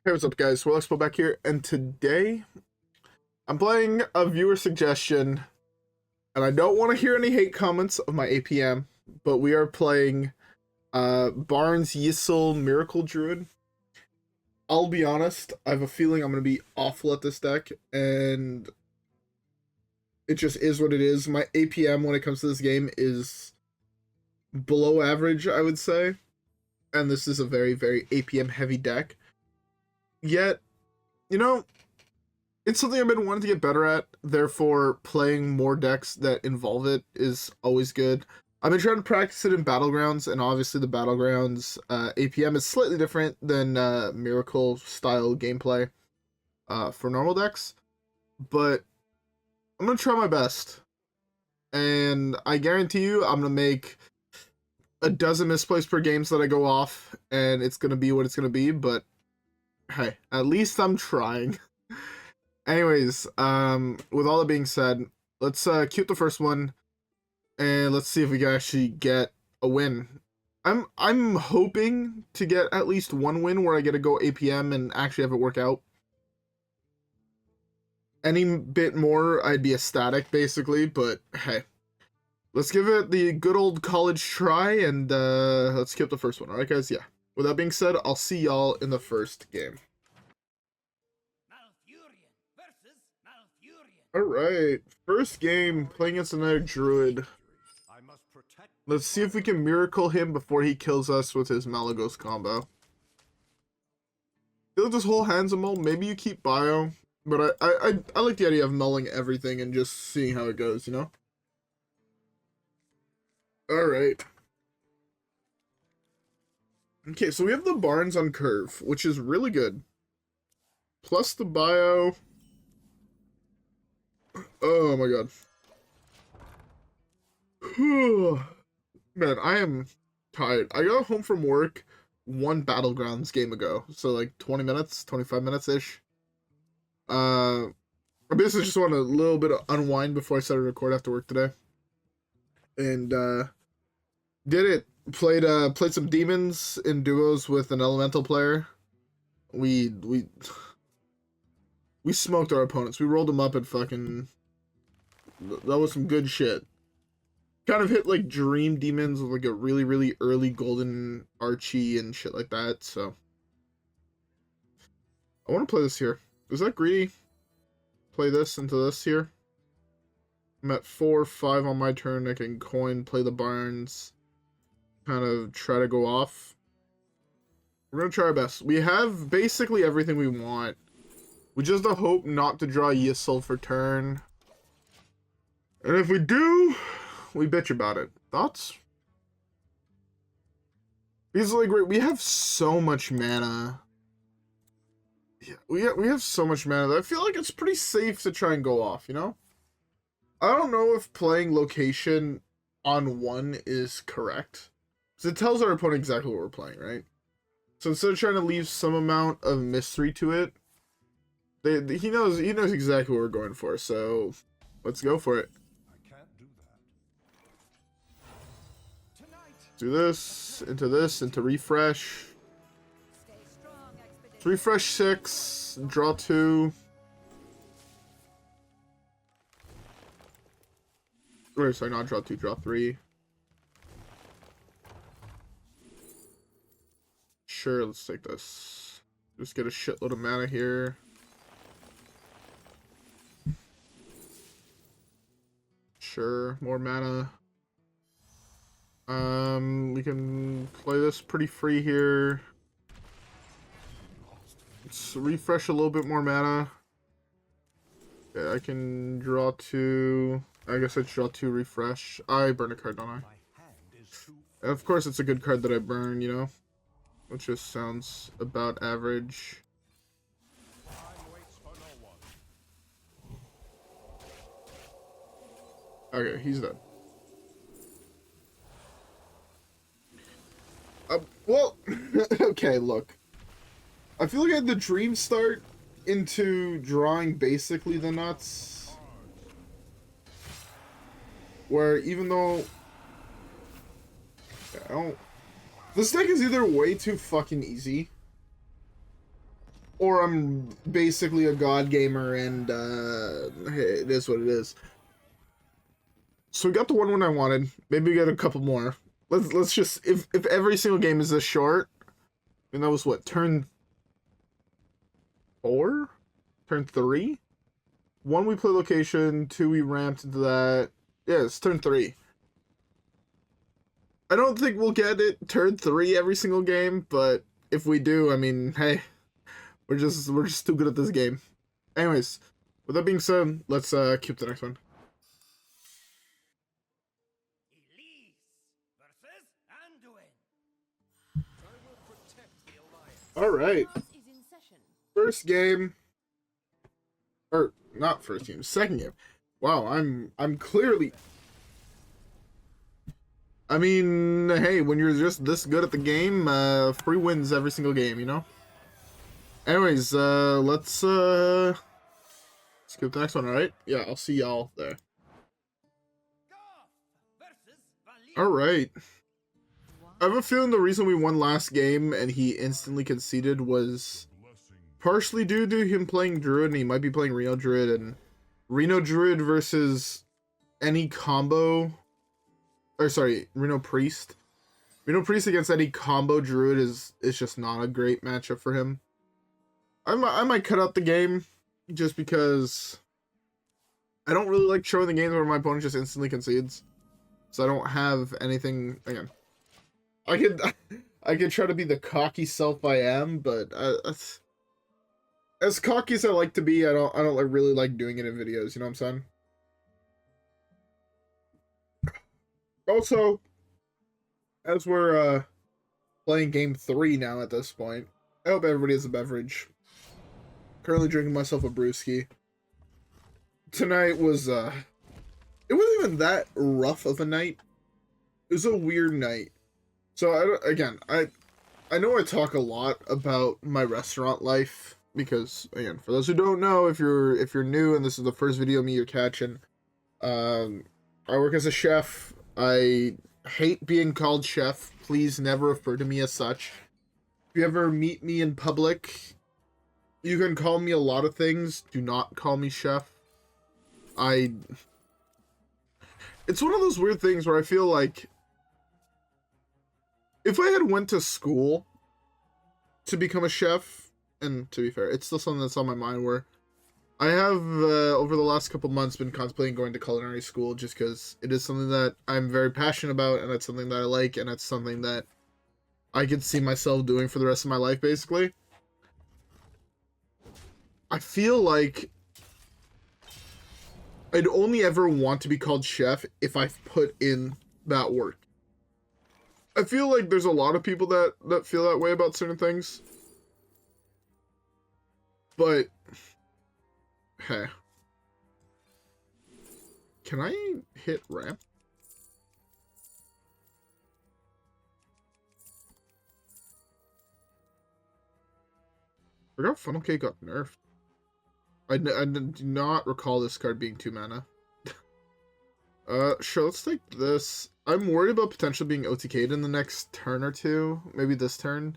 Hey, what's up, guys? WhirlXbow back here, and today I'm playing a viewer suggestion, and I don't want to hear any hate comments of my APM, but we are playing Barnes Ysiel Miracle Druid. I'll be honest, I have a feeling I'm going to be awful at this deck, and it just is what it is. My APM when it comes to this game is below average, I would say, and this is a very, very APM heavy deck. Yet, you know, it's something I've been wanting to get better at, therefore playing more decks that involve it is always good. I've been trying to practice it in Battlegrounds, and obviously the Battlegrounds APM is slightly different than Miracle style gameplay for normal decks, but I'm going to try my best, and I guarantee you I'm going to make a dozen misplays per game so that I go off, and it's going to be what it's going to be, but hey, at least I'm trying. Anyways, with all that being said, let's queue the first one, and let's see if we can actually get a win. I'm hoping to get at least one win where I get to go APM and actually have it work out. Any bit more, I'd be ecstatic, basically, but hey. Let's give it the good old college try, and let's skip the first one, alright guys? Yeah. With that being said, I'll see y'all in the first game. Alright, first game, playing against another Druid. Let's see if we can miracle him before he kills us with his Malagos combo. I feel like this whole hand's a mull. Maybe you keep bio, but I like the idea of mulling everything and just seeing how it goes, you know? Alright. Okay, so we have the Barnes on curve, which is really good. Plus the bio. Oh my god. Man, I am tired. I got home from work one Battlegrounds game ago. So like 20 minutes, 25 minutes-ish. I basically just want a little bit of unwind before I started to record after work today. And did it. Played some demons in duos with an elemental player. We smoked our opponents. We rolled them up at fucking... That was some good shit. Kind of hit like dream demons with like a really, really early golden Archie and shit like that, so. I want to play this here. Is that greedy? Play this into this here. I'm at 4-5 on my turn. I can coin, play the Barnes. Kind of try to go off. We're going to try our best. We have basically everything we want. We just hope not to draw Ysiel for turn. And if we do, we bitch about it. Thoughts? Because like we have so much mana. Yeah, we have so much mana that I feel like it's pretty safe to try and go off, you know? I don't know if playing location on one is correct. Because it tells our opponent exactly what we're playing, right? So instead of trying to leave some amount of mystery to it, he knows exactly what we're going for, so let's go for it. Do this, into refresh. Refresh 6, draw 2. Wait, sorry, not draw 2, draw 3. Sure, let's take this. Just get a shitload of mana here. Sure, more mana. We can play this pretty free here. Let's refresh a little bit more mana. Okay, I can draw 2. I guess I draw 2, refresh. I burn a card, don't I? And of course, it's a good card that I burn, you know? Which just sounds about average. Okay, he's dead. Well, okay, look. I feel like I had the dream start into drawing basically the nuts. Where even though... I don't... This deck is either way too fucking easy, or I'm basically a god gamer and hey, it is what it is. So we got the one I wanted. Maybe we get a couple more. Let's just if every single game is this short, and that was what, turn 4? Turn 3? 1 we play location, 2 we ramped into that. Yeah, it's turn 3. I don't think we'll get it turn 3 every single game, but if we do, I mean, hey, we're just too good at this game. Anyways, with that being said, let's keep the next one. All right. First game, or not first game, second game. Wow, I'm clearly. I mean, hey, when you're just this good at the game, free wins every single game, you know. Anyways, let's skip the next one, alright? Yeah, I'll see y'all there. Alright. I have a feeling the reason we won last game and he instantly conceded was partially due to him playing Druid, and he might be playing Reno Druid, and Reno Druid versus any combo, or sorry, Reno Priest. Reno Priest against any combo Druid is just not a great matchup for him. I might cut out the game just because I don't really like showing the games where my opponent just instantly concedes. So I don't have anything. Again, I could try to be the cocky self I am, but as cocky as I like to be, I don't like really like doing it in videos. You know what I'm saying? Also, as we're playing game 3 now at this point, I hope everybody has a beverage. Currently drinking myself a brewski. Tonight was it wasn't even that rough of a night. It was a weird night. So I know I talk a lot about my restaurant life because, again, for those who don't know, if you're new and this is the first video of me you're catching, I work as a chef. I hate being called chef. Please never refer to me as such. If you ever meet me in public, you can call me a lot of things. Do not call me chef. It's one of those weird things where I feel like if I had went to school to become a chef, and to be fair, it's still something that's on my mind, where I have, over the last couple months, been contemplating going to culinary school just because it is something that I'm very passionate about, and it's something that I like, and it's something that I could see myself doing for the rest of my life, basically. I feel like I'd only ever want to be called chef if I've put in that work. I feel like there's a lot of people that feel that way about certain things. But, hey. Can I hit ramp? I forgot Funnel Cake got nerfed. I do not recall this card being 2 mana. Sure, let's take this. I'm worried about potentially being OTK'd in the next turn or two. Maybe this turn.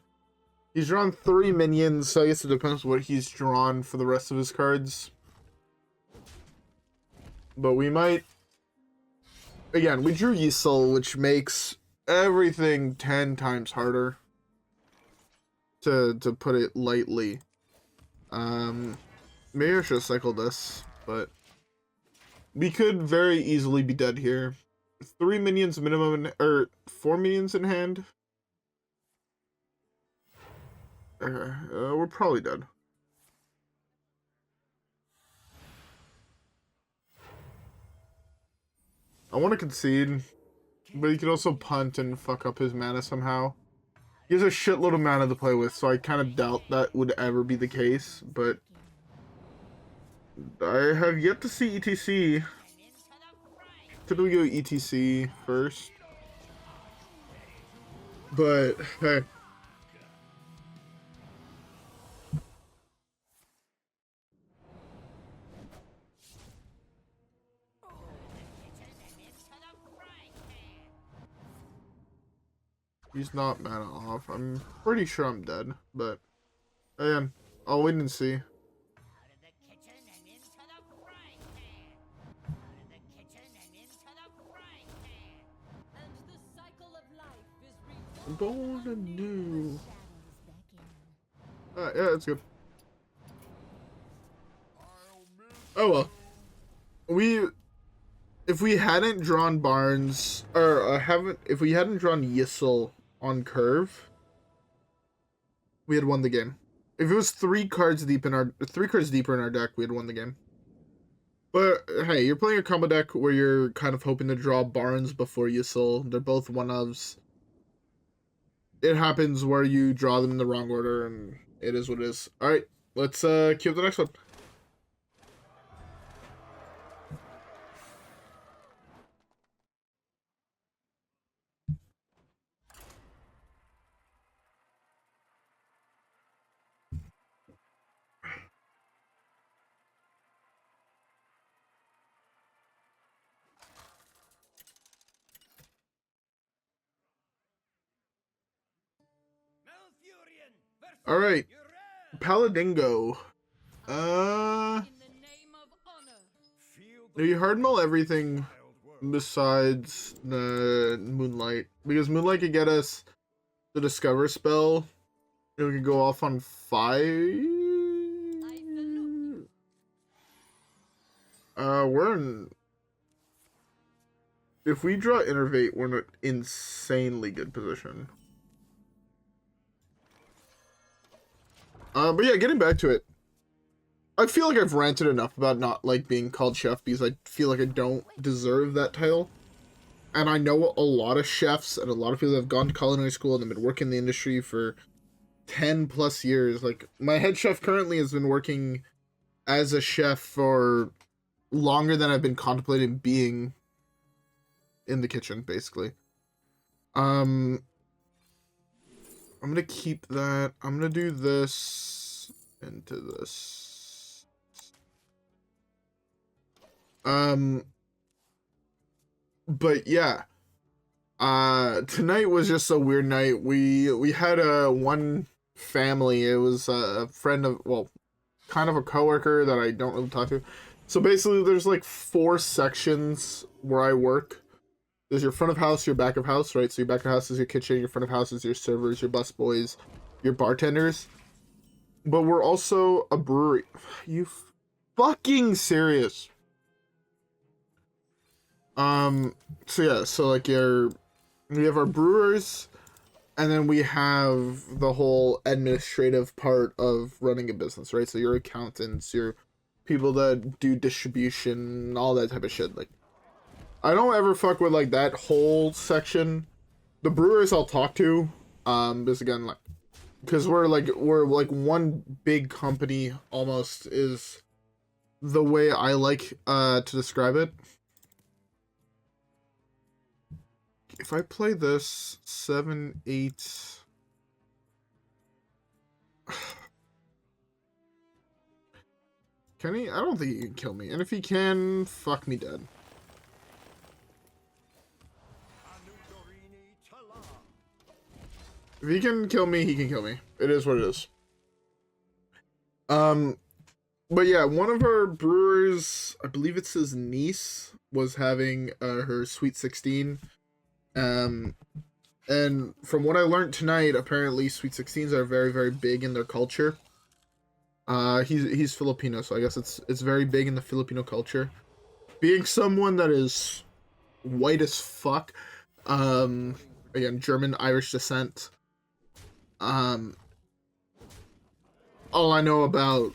He's drawn 3 minions, so I guess it depends what he's drawn for the rest of his cards. But we might... Again, we drew Ysiel, which makes everything 10 times harder. To put it lightly. Maybe I should have cycled this, but we could very easily be dead here. 3 minions minimum, or 4 minions in hand. We're probably dead. I want to concede, but he could also punt and fuck up his mana somehow. He has a shitload of mana to play with, so I kind of doubt that would ever be the case, but I have yet to see ETC. Typically go ETC first. But, hey. He's not mana off. I'm pretty sure I'm dead, but again, I'll wait and see. Born anew. Yeah, it's good. Oh well. If we hadn't drawn Barnes, or if we hadn't drawn Ysiel on curve, we had won the game. If it was three cards deeper in our deck, we had won the game. But hey, you're playing a combo deck where you're kind of hoping to draw Barnes before Ysiel. They're both one-ofs. It happens where you draw them in the wrong order, and it is what it is. Alright, let's queue up the next one. Alright, Paladingo. You hard mull everything besides the Moonlight, because Moonlight could get us the Discover spell. It could go off on 5. We're in. If we draw Innervate, we're in an insanely good position. But yeah, getting back to it. I feel like I've ranted enough about not like being called chef because I feel like I don't deserve that title. And I know a lot of chefs and a lot of people that have gone to culinary school and have been working in the industry for 10 plus years. Like, my head chef currently has been working as a chef for longer than I've been contemplating being in the kitchen, basically. I'm gonna keep that. I'm gonna do this into this. But yeah. Tonight was just a weird night. We had one family. It was a friend of, well, kind of a coworker that I don't really talk to. So basically, there's like 4 sections where I work. There's your front of house, your back of house, right? So your back of house is your kitchen, your front of house is your servers, your busboys, your bartenders. But we're also a brewery. You fucking serious? So yeah, so like we have our brewers, and then we have the whole administrative part of running a business, right? So your accountants, your people that do distribution, all that type of shit. Like, I don't ever fuck with like that whole section. The brewers I'll talk to, because again, like, because we're like one big company almost is the way I like to describe it. If I play this 7, 8, can he? I don't think he can kill me. And if he can, fuck me dead. If he can kill me, he can kill me. It is what it is. But yeah, one of our brewers, I believe it's his niece, was having her Sweet 16. And from what I learned tonight, apparently Sweet 16s are very, very big in their culture. He's Filipino, so I guess it's very big in the Filipino culture. Being someone that is white as fuck, again, German, Irish descent, all I know about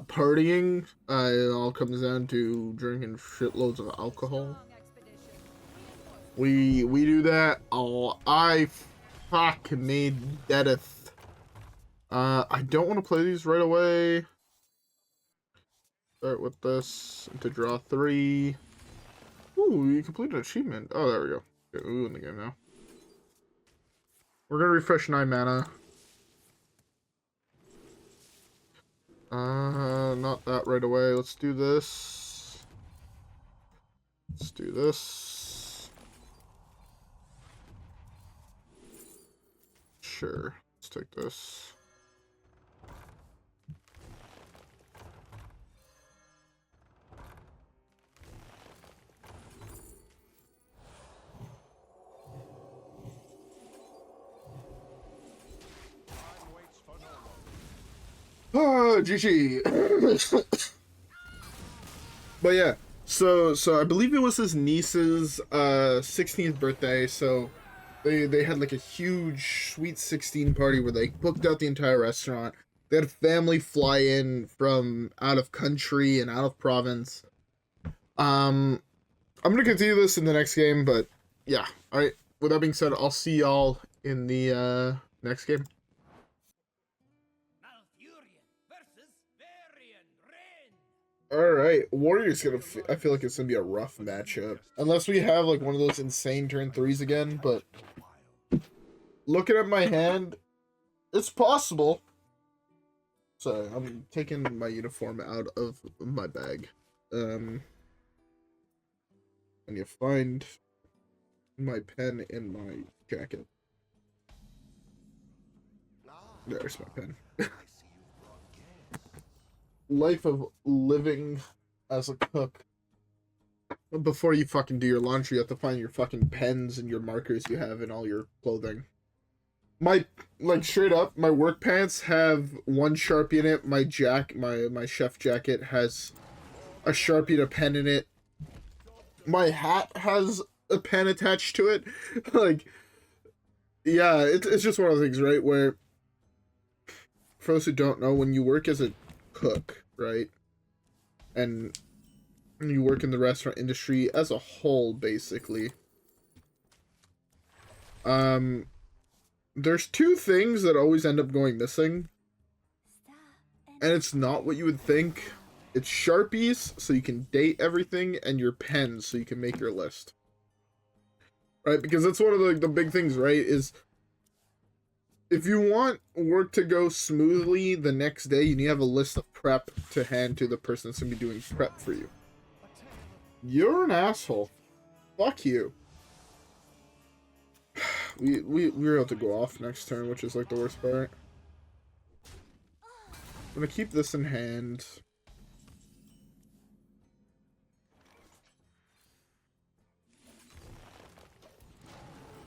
partying, it all comes down to drinking shitloads of alcohol. We do that. Oh, I fuck me deadeth. I don't want to play these right away. Start with this to draw 3. Ooh, you completed an achievement. Oh, there we go. Okay, we win the game now. We're gonna refresh 9 mana. Not that right away. Let's do this. Let's do this. Sure. Let's take this. Oh, GG. But yeah, so I believe it was his niece's 16th birthday, so they had like a huge sweet 16 party where they booked out the entire restaurant. They had family fly in from out of country and out of province. I'm gonna continue this in the next game, but yeah. All right. With that being said, I'll see y'all in the next game. All right, Warrior's gonna. I feel like it's gonna be a rough matchup, unless we have like one of those insane turn 3s again. But looking at my hand, it's possible. So I'm taking my uniform out of my bag. And you find my pen in my jacket. There's my pen. Life of living as a cook. Before you fucking do your laundry, you have to find your fucking pens and your markers you have in all your clothing. My, like, straight up, my work pants have one Sharpie in it. My my chef jacket has a Sharpie and a pen in it. My hat has a pen attached to it. Like, yeah, it's just one of those things, right? Where, for those who don't know, when you work as a cook, right? And you work in the restaurant industry as a whole, basically. There's two things that always end up going missing. And it's not what you would think. It's Sharpies, so you can date everything, and your pens, so you can make your list. Right? Because that's one of the big things, right? Is if you want work to go smoothly the next day, you need to have a list of prep to hand to the person that's going to be doing prep for you. You're an asshole. Fuck you. We were able to go off next turn, which is like the worst part. I'm going to keep this in hand.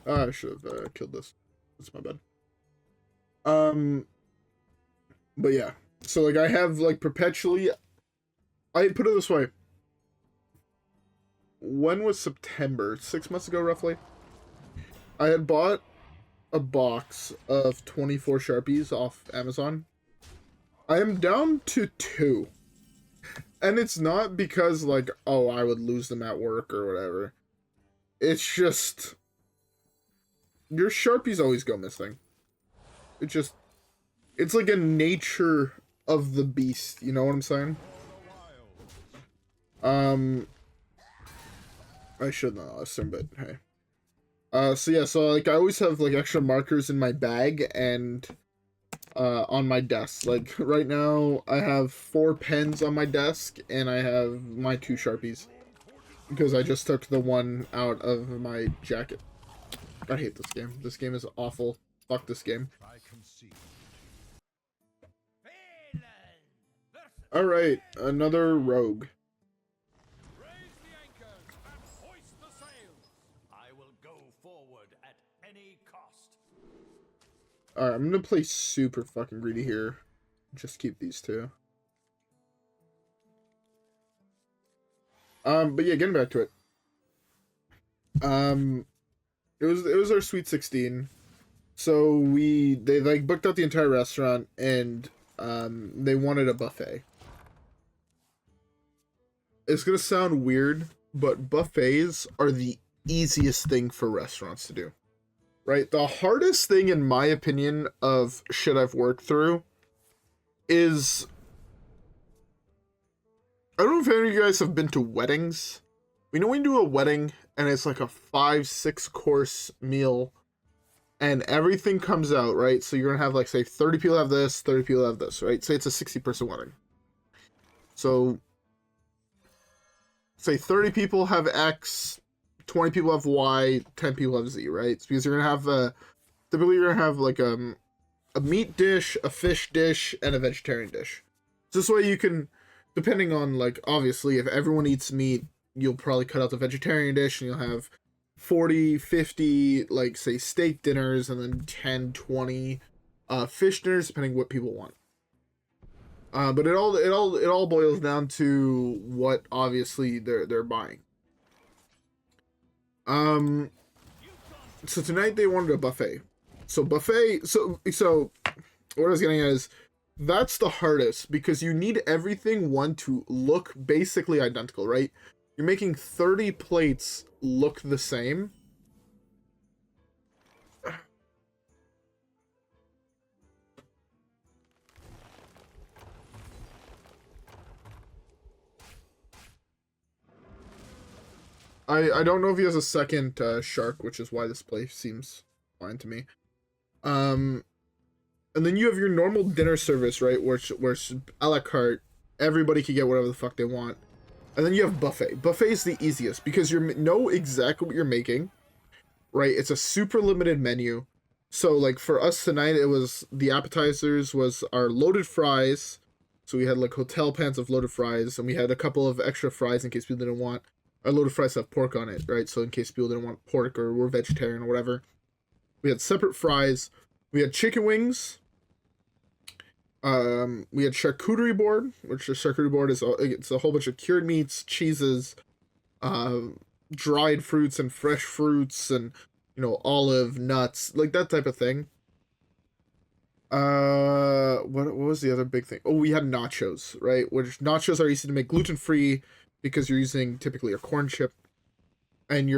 I should have killed this. That's my bad. But yeah. So, like, I have, like, perpetually... I put it this way. When was September? 6 months ago, roughly? I had bought a box of 24 Sharpies off Amazon. I am down to 2. And it's not because, like, oh, I would lose them at work or whatever. It's just... Your Sharpies always go missing. It's like a nature of the beast, you know what I'm saying? I should know last turn, but hey. So yeah, so like I always have like extra markers in my bag and on my desk. Like right now I have 4 pens on my desk and I have my 2 Sharpies. Because I just took the one out of my jacket. I hate this game. This game is awful. Fuck this game. Alright, another rogue. Raise the anchors and hoist the sails. I will go forward at any cost. Alright, I'm gonna play super fucking greedy here. Just keep these 2. But yeah, getting back to it. It was our Sweet 16. So they like booked out the entire restaurant and they wanted a buffet. It's gonna sound weird, but buffets are the easiest thing for restaurants to do. Right? The hardest thing, in my opinion, of shit I've worked through is... I don't know if any of you guys have been to weddings. We know when you do a wedding, and it's like a 5-6 course meal, and everything comes out, right? So you're gonna have, like, say, 30 people have this, 30 people have this, right? Say it's a 60-person wedding. So... say 30 people have X, 20 people have Y, 10 people have Z, right? It's because you're gonna have typically you're gonna have like a meat dish, a fish dish, and a vegetarian dish. So this way you can, depending on, like, obviously if everyone eats meat, you'll probably cut out the vegetarian dish and you'll have 40, 50, like, say, steak dinners, and then 10, 20 fish dinners, depending what people want. But it all boils down to what obviously they're buying. So tonight they wanted a buffet. So what I was getting at is that's the hardest because you need everything to look basically identical, right? You're making 30 plates look the same. I don't know if he has a second shark, which is why this place seems fine to me. And then you have your normal dinner service, right? Where it's a la carte, everybody can get whatever the fuck they want. And then you have buffet. Buffet is the easiest because you know exactly what you're making, right? It's a super limited menu. So like for us tonight, it was the appetizers was our loaded fries. So we had like hotel pans of loaded fries, and we had a couple of extra fries in case people didn't want. Our loaded fries have pork on it, right? So in case people didn't want pork or were vegetarian or whatever. We had separate fries. We had chicken wings. We had charcuterie board, which the charcuterie board is it's a whole bunch of cured meats, cheeses, dried fruits and fresh fruits, and olive nuts, like that type of thing. What was the other big thing? Oh, we had nachos, right? Which nachos are easy to make gluten free because you're using typically a corn chip, and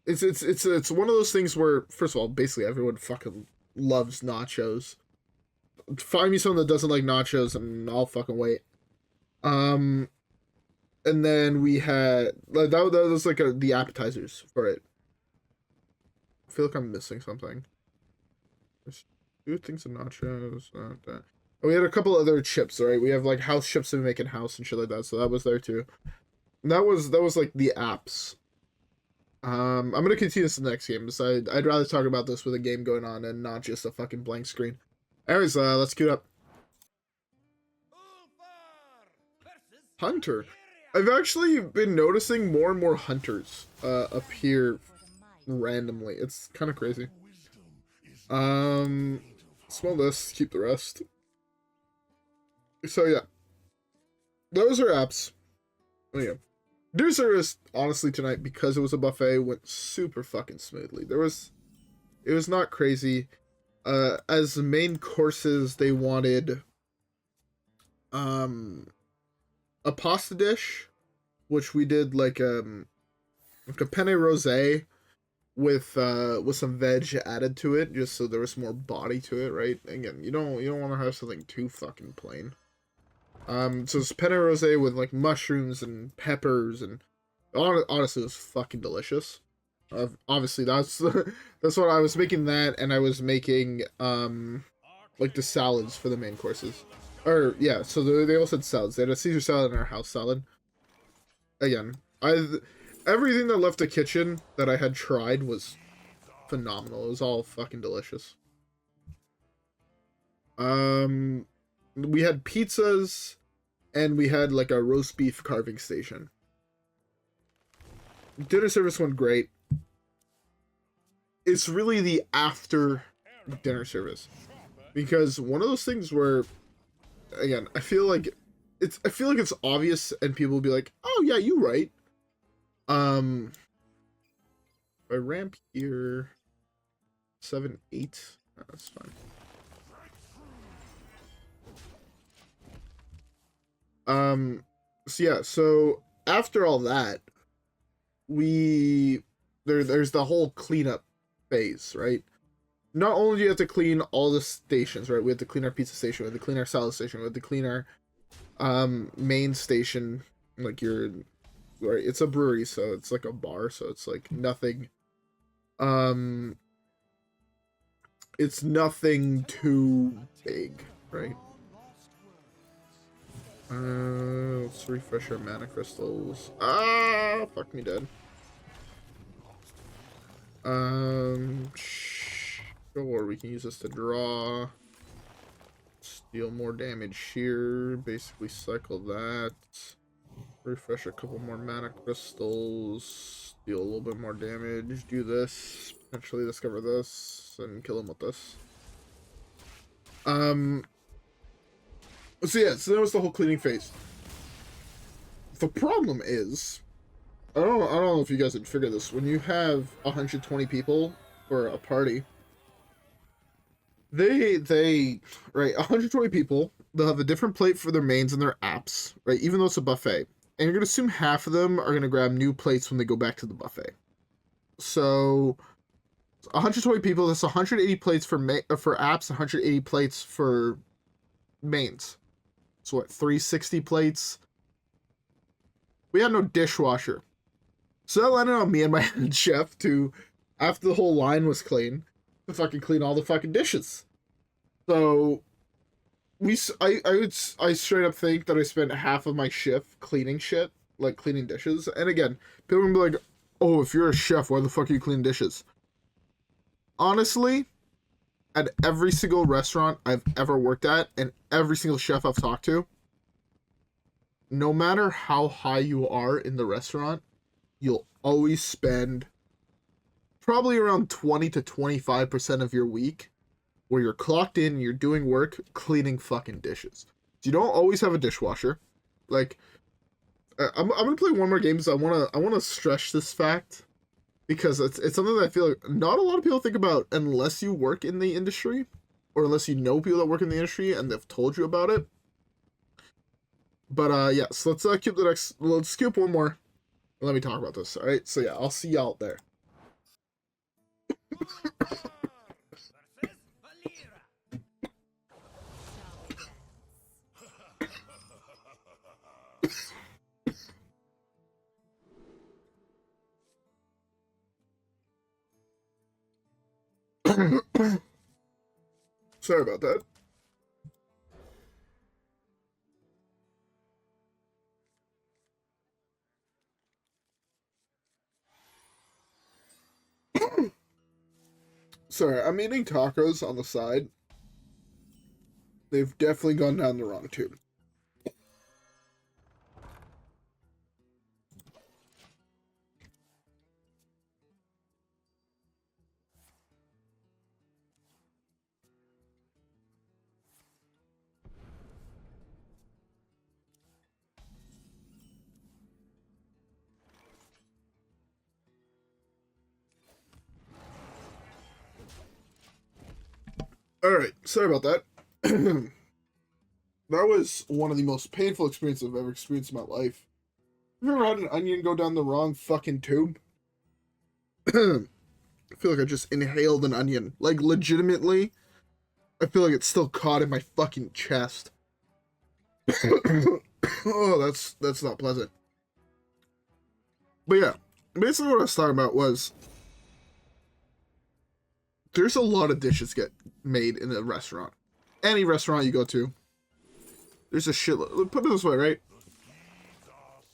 it's one of those things where first of all, basically everyone fucking loves nachos. Find me someone that doesn't like nachos and I'll fucking wait. And then we had that was like the appetizers for it. I feel like I'm missing something. There's two things of nachos. That. And we had a couple other chips, right? We have like house chips that we make in house and shit like that, so that was there too. And that was like the apps. I'm gonna continue this in the next game. So I'd rather talk about this with a game going on and not just a fucking blank screen. Anyways, let's queue up. Hunter. I've actually been noticing more and more hunters appear randomly. It's kind of crazy. Smell this, keep the rest. So yeah, those are apps. Oh yeah, dinner service honestly tonight, because it was a buffet, went super fucking smoothly. It was not crazy. As the main courses, they wanted a pasta dish, which we did like a penne rosé with some veg added to it, just so there was more body to it, right? Again, you don't want to have something too fucking plain. So it's penne rosé with like mushrooms and peppers, and honestly, it was fucking delicious. Obviously, that's that's what I was making that, and I was making like the salads for the main courses. Or yeah, so they all said salads. They had a Caesar salad and our house salad. Again, everything that left the kitchen that I had tried was phenomenal. It was all fucking delicious. We had pizzas, and we had like a roast beef carving station. Dinner service went great. It's really the after dinner service, because one of those things where, again, I feel like it's obvious and people will be like, oh yeah, you right. If I ramp here 7-8, that's fine. So yeah, so after all that, there's the whole cleanup phase, right? Not only do you have to clean all the stations, right? We have to clean our pizza station, we have to clean our salad station, we have to clean our main station, like right, it's a brewery, so it's like a bar, so it's like nothing it's nothing too big, right? Let's refresh our mana crystals. Ah, fuck me dead. Sure, we can use this to draw. Deal more damage here. Basically cycle that. Refresh a couple more mana crystals. Deal a little bit more damage. Do this. Potentially discover this. And kill him with this. So yeah, so that was the whole cleaning phase. The problem is, I don't know if you guys had figured this. When you have 120 people for a party, right, 120 people, they'll have a different plate for their mains and their apps, right? Even though it's a buffet, and you're gonna assume half of them are gonna grab new plates when they go back to the buffet. So 120 people, that's 180 plates for apps, 180 plates for mains. So what, 360 plates? We had no dishwasher. So that landed on me and my head chef to, after the whole line was clean, to fucking clean all the fucking dishes. So I straight up think that I spent half of my shift cleaning shit, like cleaning dishes. And again, people are gonna be like, oh, if you're a chef, why the fuck are you cleaning dishes? Honestly, at every single restaurant I've ever worked at and every single chef I've talked to, no matter how high you are in the restaurant, you'll always spend probably around 20 to 25% of your week where you're clocked in, you're doing work, cleaning fucking dishes. You don't always have a dishwasher. Like, I'm gonna play one more game, so I wanna stress this fact because it's something that I feel like not a lot of people think about unless you work in the industry or unless you know people that work in the industry and they've told you about it. But yeah, so let's skip one more. Let me talk about this. All right, so yeah, I'll see y'all there. Sorry about that. Sorry, I'm eating tacos on the side. They've definitely gone down the wrong tube. Alright, sorry about that. That was one of the most painful experiences I've ever experienced in my life. Have you ever had an onion go down the wrong fucking tube? I feel like I just inhaled an onion. Like, legitimately, I feel like it's still caught in my fucking chest. Oh, that's not pleasant. But yeah, basically what I was talking about was there's a lot of dishes get made in a restaurant. Any restaurant you go to, there's a shitload. Put it this way, right?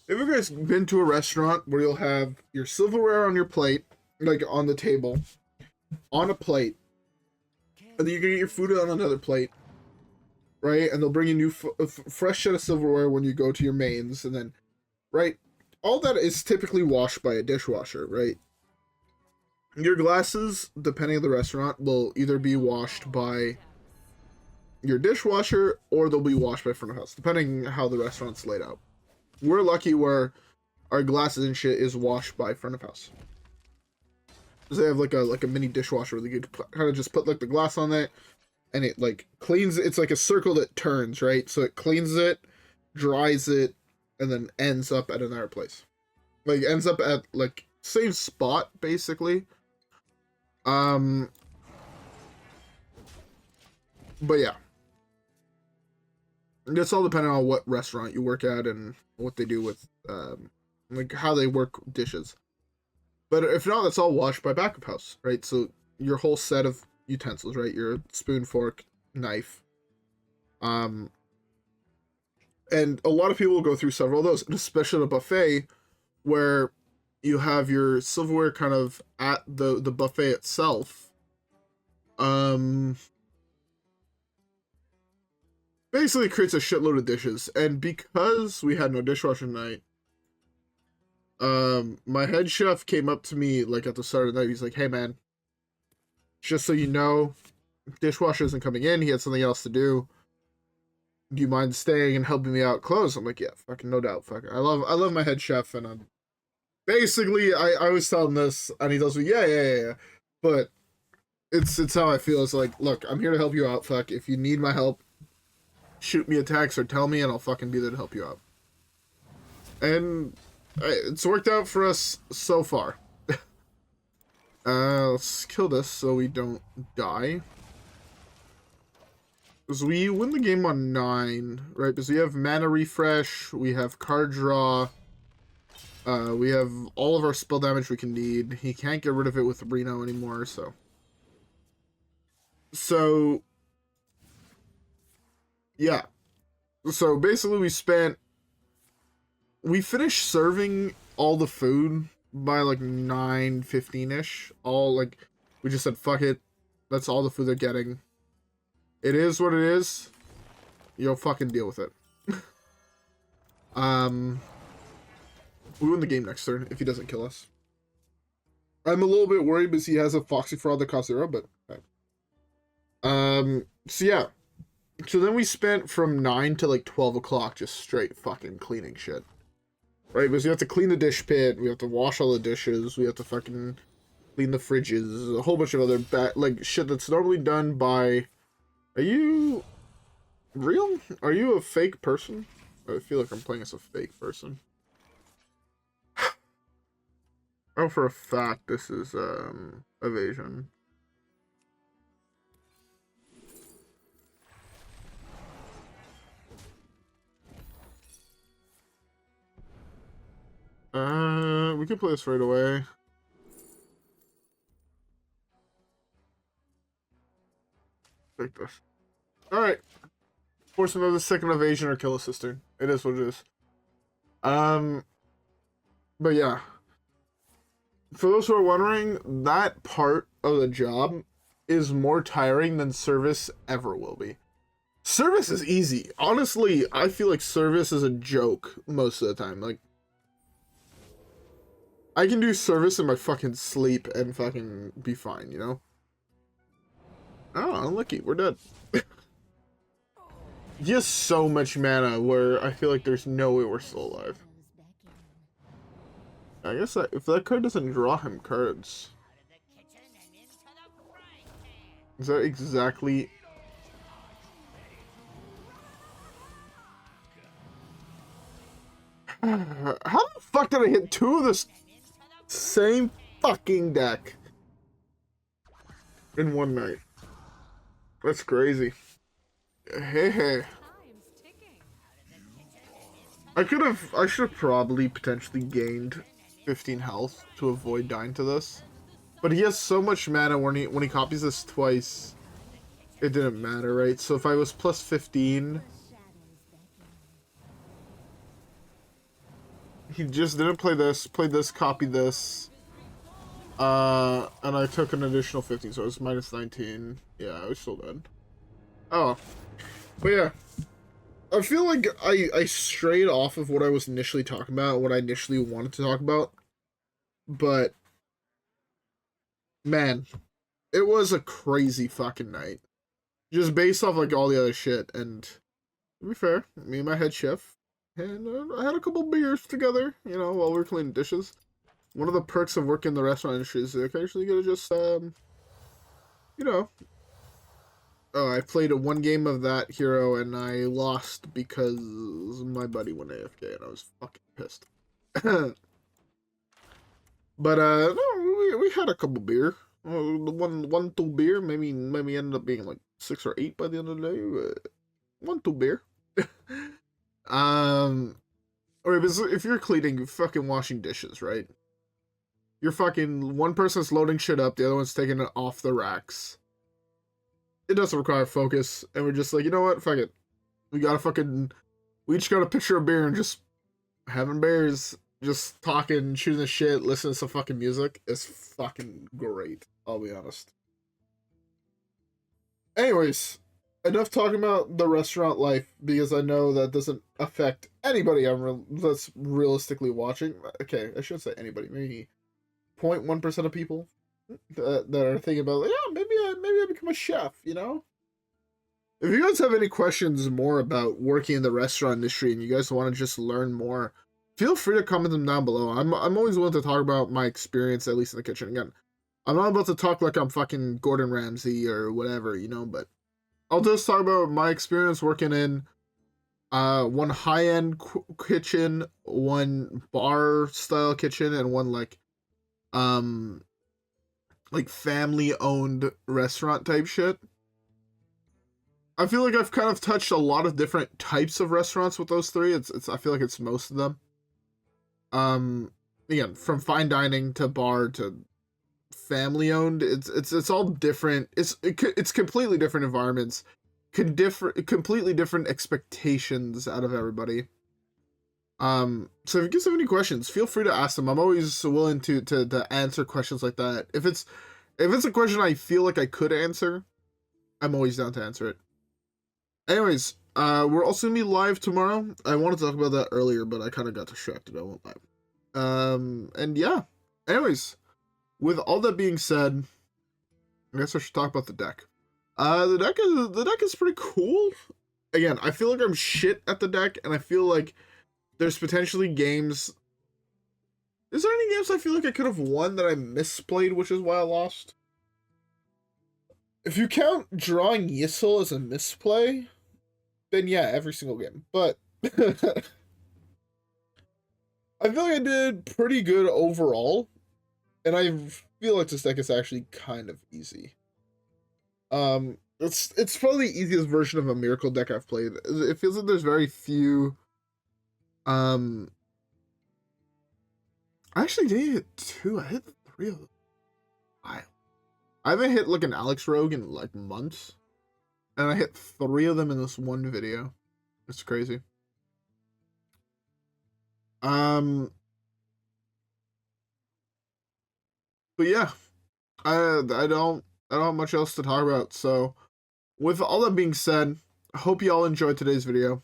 Have you guys been to a restaurant where you'll have your silverware on your plate, like on the table, on a plate, and then you can get your food on another plate, right? And they'll bring you new, fresh set of silverware when you go to your mains, and then, right? All that is typically washed by a dishwasher, right? Your glasses, depending on the restaurant, will either be washed by your dishwasher or they'll be washed by front of house, depending how the restaurant's laid out. We're lucky where our glasses and shit is washed by front of house. They have like a mini dishwasher where you could kind of just put like the glass on it, and it like cleans. It's like a circle that turns, right? So it cleans it, dries it, and then ends up at another place. Like ends up at like same spot basically. But yeah, it's all depending on what restaurant you work at and what they do with like how they work dishes. But if not, that's all washed by back of house, right? So your whole set of utensils, right? Your spoon, fork, knife. And a lot of people will go through several of those, especially at a buffet where you have your silverware kind of at the buffet itself. Basically creates a shitload of dishes. And because we had no dishwasher tonight, my head chef came up to me like at the start of the night. He's like, "Hey man, just so you know, dishwasher isn't coming in. He had something else to do. do you mind staying and helping me out close? I'm like, yeah, fucking no doubt. Fuck, I love my head chef, and I'm basically I was telling this, and he tells me, yeah. But it's how I feel. It's like, look, I'm here to help you out. Fuck, if you need my help, shoot me a text or tell me, and I'll fucking be there to help you out. And it's worked out for us so far. Let's kill this so we don't die. Because we win the game on 9, right? Because we have mana refresh, we have card draw, we have all of our spell damage we can need. He can't get rid of it with Reno anymore, so. So, yeah. So basically we finished serving all the food by like 9:15ish. All like, we just said, fuck it. That's all the food they're getting. It is what it is. You'll fucking deal with it. We win the game next turn if he doesn't kill us. I'm a little bit worried because he has a Foxy Fraud that costs 0, but okay. So yeah. So then we spent from 9 to like 12 o'clock just straight fucking cleaning shit. Right? Because we have to clean the dish pit, we have to wash all the dishes, we have to fucking clean the fridges, a whole bunch of other like shit that's normally done by. Are you real? Are you a fake person? I feel like I'm playing as a fake person. Oh, for a fact, this is evasion. We can play this right away. Take this. Alright. Force another second evasion or kill a cistern. It is what it is. But yeah. For those who are wondering, that part of the job is more tiring than service ever will be. Service is easy. Honestly, I feel like service is a joke most of the time. Like, I can do service in my fucking sleep and fucking be fine, you know? Oh, unlucky. We're dead. He has so much mana where I feel like there's no way we're still alive. I guess if that card doesn't draw him cards. Is that exactly... How the fuck did I hit 2 of this same fucking deck in one night? That's crazy. Hey. I should have probably potentially gained 15 health to avoid dying to this. But he has so much mana when he copies this twice, it didn't matter, right? So if I was plus 15, he just didn't play this, played this, copied this. And I took an additional 15, so it was minus 19. Yeah, I was still dead. Oh. But yeah. I feel like I strayed off of what I was initially talking about, what I initially wanted to talk about. But, man, it was a crazy fucking night. Just based off, like, all the other shit. And, to be fair, me and my head chef, and I had a couple beers together, you know, while we were cleaning dishes. One of the perks of working in the restaurant industry is you occasionally get to just, you know... I played one game of that hero and I lost because my buddy went AFK and I was fucking pissed. But no, we had a couple beer. One, 2 beer. Maybe ended up being like 6 or 8 by the end of the day. 1, 2 beer. Alright, but if you're cleaning, you're fucking washing dishes, right? You're fucking, one person's loading shit up, the other one's taking it off the racks. It doesn't require focus, and we're just like, you know what, fuck it. We each got a picture of beer and just having beers, just talking, shooting the shit, listening to some fucking music. It's fucking great, I'll be honest. Anyways, enough talking about the restaurant life, because I know that doesn't affect anybody that's realistically watching. Okay, I shouldn't say anybody, maybe 0.1% of people that are thinking about, like, yeah, maybe I become a chef, you know? If you guys have any questions more about working in the restaurant industry and you guys want to just learn more, feel free to comment them down below. I'm always willing to talk about my experience, at least in the kitchen. Again, I'm not about to talk like I'm fucking Gordon Ramsay or whatever, you know, but I'll just talk about my experience working in one high-end kitchen, one bar style kitchen, and one like family owned restaurant type shit. I feel like I've kind of touched a lot of different types of restaurants with those three. I feel like it's most of them. Again, from fine dining to bar to family owned, it's all different. It's completely different environments, completely different expectations out of everybody. So if you guys have any questions, feel free to ask them. I'm always willing to answer questions like that. If it's a question I feel like I could answer, I'm always down to answer it. Anyways, we're also gonna be live tomorrow. I wanted to talk about that earlier, but I kind of got distracted. I won't lie. And yeah. Anyways, with all that being said, I guess I should talk about the deck. The deck is pretty cool. Again, I feel like I'm shit at the deck, and I feel like there's potentially games. Is there any games I feel like I could have won that I misplayed, which is why I lost? If you count drawing Ysiel as a misplay, then yeah, every single game. But I feel like I did pretty good overall, and I feel like this deck is actually kind of easy. It's probably the easiest version of a miracle deck I've played. It feels like there's very few. I actually did hit 2. I hit 3 of them. I haven't hit like an Alex Rogue in like months, and I hit 3 of them in this one video. It's crazy. But yeah, I don't have much else to talk about. So, with all that being said, I hope you all enjoyed today's video.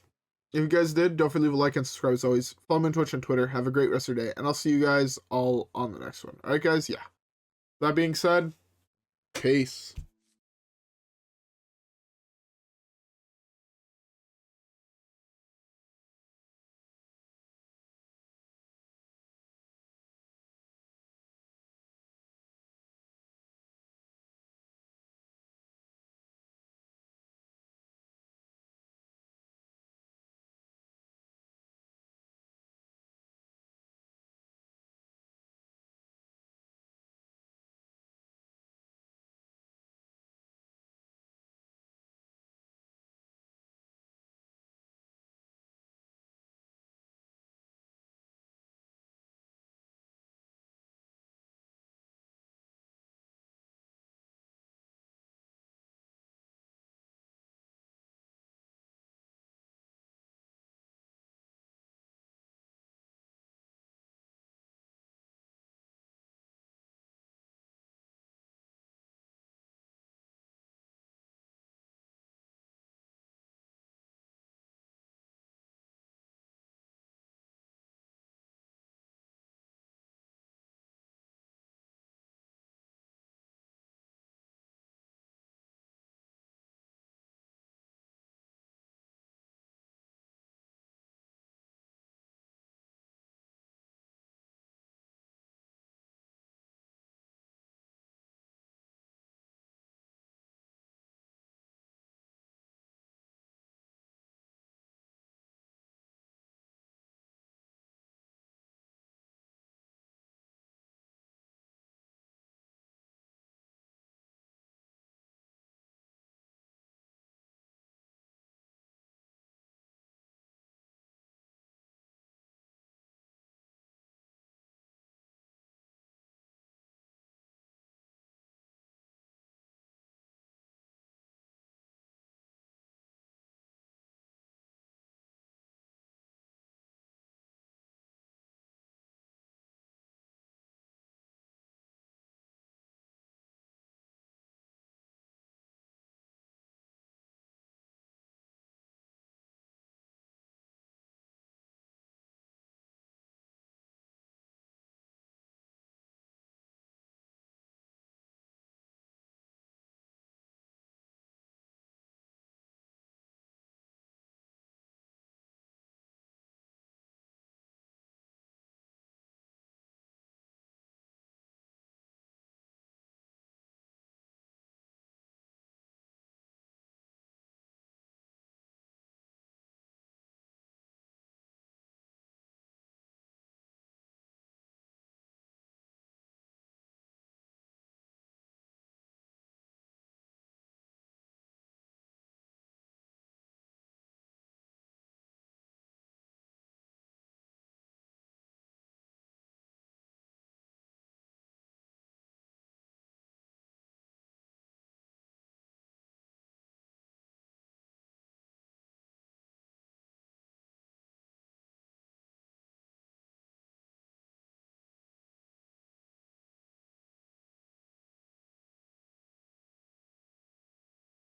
If you guys did, don't forget to leave a like and subscribe as always. Follow me on Twitch and Twitter. Have a great rest of your day, and I'll see you guys all on the next one. Alright guys, yeah. That being said, peace.